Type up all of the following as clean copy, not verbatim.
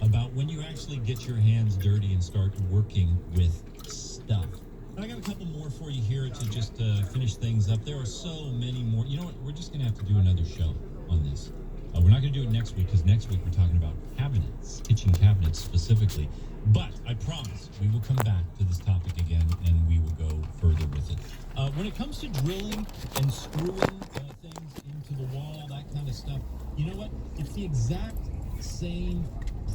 about when you actually get your hands dirty and start working with stuff. And I got a couple more for you here to just finish things up. There are so many more. You know what? We're just going to have to do another show on this. We're not going to do it next week because next week we're talking about cabinets, kitchen cabinets specifically. But I promise we will come back to this topic again and we will go further with it. When it comes to drilling and screwing things into the wall, that kind of stuff, you know what? It's the exact same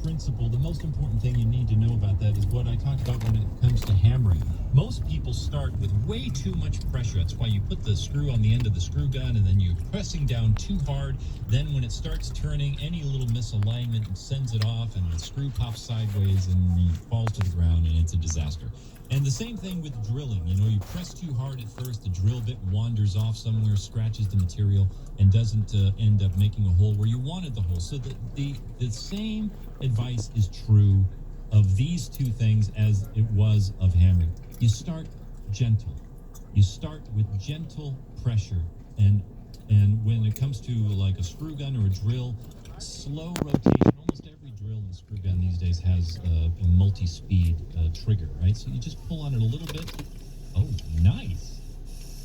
principle. The most important thing you need to know about that is what I talked about when it comes to hammering. Most people start with way too much pressure. That's why you put the screw on the end of the screw gun and then you're pressing down too hard. Then when it starts turning, any little misalignment sends it off and the screw pops sideways and you falls to the ground and it's a disaster. And the same thing with drilling. You know, you press too hard at first, the drill bit wanders off somewhere, scratches the material, and doesn't end up making a hole where you wanted the hole. So the same advice is true of these two things as it was of hammering. You start gentle. You start with gentle pressure, and when it comes to like a screw gun or a drill, slow rotation. Almost every drill and screw gun these days has a multi-speed trigger, right? So you just pull on it a little bit. Oh, nice.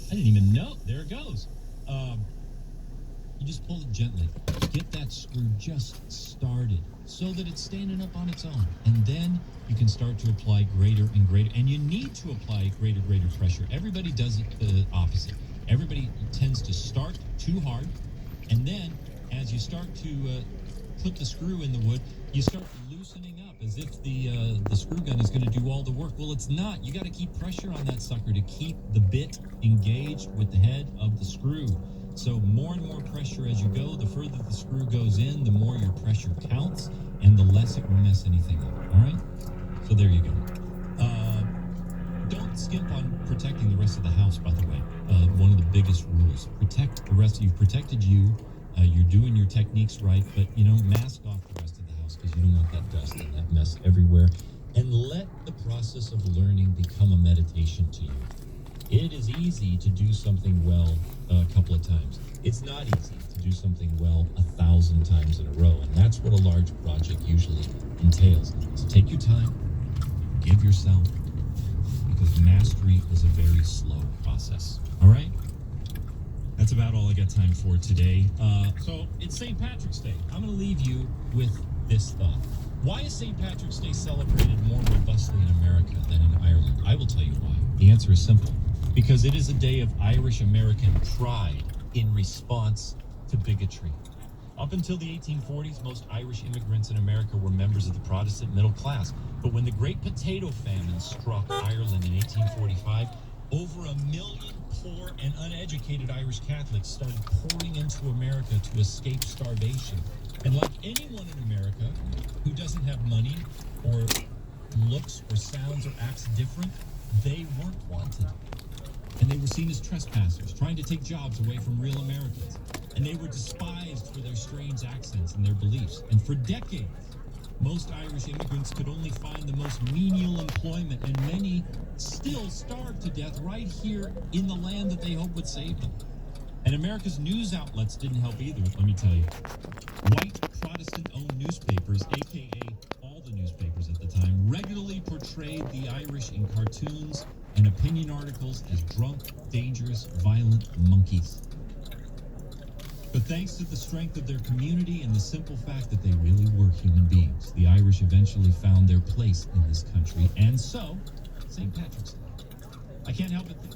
I didn't even know. There it goes. You just pull it gently. Get that screw just started so that it's standing up on its own. And then you can start to apply greater and greater. And you need to apply greater pressure. Everybody does it the opposite. Everybody tends to start too hard. And then as you start to put the screw in the wood, you start loosening up as if the screw gun is going to do all the work. Well, it's not. You got to keep pressure on that sucker to keep the bit engaged with the head of the screw. So more and more pressure as you go. The further the screw goes in, the more your pressure counts, and the less it will mess anything up. All right? So there you go. Don't skimp on protecting the rest of the house, by the way. One of the biggest rules. Protect the rest. You've protected you. You're doing your techniques right, but, you know, mask off the rest of the house because you don't want that dust and that mess everywhere. And let the process of learning become a meditation to you. It is easy to do something well a couple of times. It's not easy to do something well 1,000 times in a row, and that's what a large project usually entails. So take your time, give yourself, because mastery is a very slow process. All right? That's about all I got time for today. So it's St. Patrick's Day. I'm going to leave you with this thought. Why is St. Patrick's Day celebrated more robustly in America than in Ireland? I will tell you why. The answer is simple. Because it is a day of Irish-American pride in response to bigotry. Up until the 1840s, most Irish immigrants in America were members of the Protestant middle class. But when the Great Potato Famine struck Ireland in 1845, over 1 million poor and uneducated Irish Catholics started pouring into America to escape starvation. And like anyone in America who doesn't have money or looks or sounds or acts different, they weren't wanted. And they were seen as trespassers, trying to take jobs away from real Americans. And they were despised for their strange accents and their beliefs. And for decades, most Irish immigrants could only find the most menial employment, and many still starved to death right here in the land that they hoped would save them. And America's news outlets didn't help either, let me tell you. White Protestant-owned newspapers, a.k.a. all the newspapers at the time, regularly portrayed the Irish in cartoons and opinion articles as drunk, dangerous, violent monkeys. But thanks to the strength of their community and the simple fact that they really were human beings, the Irish eventually found their place in this country, and so, St. Patrick's Day. I can't help but think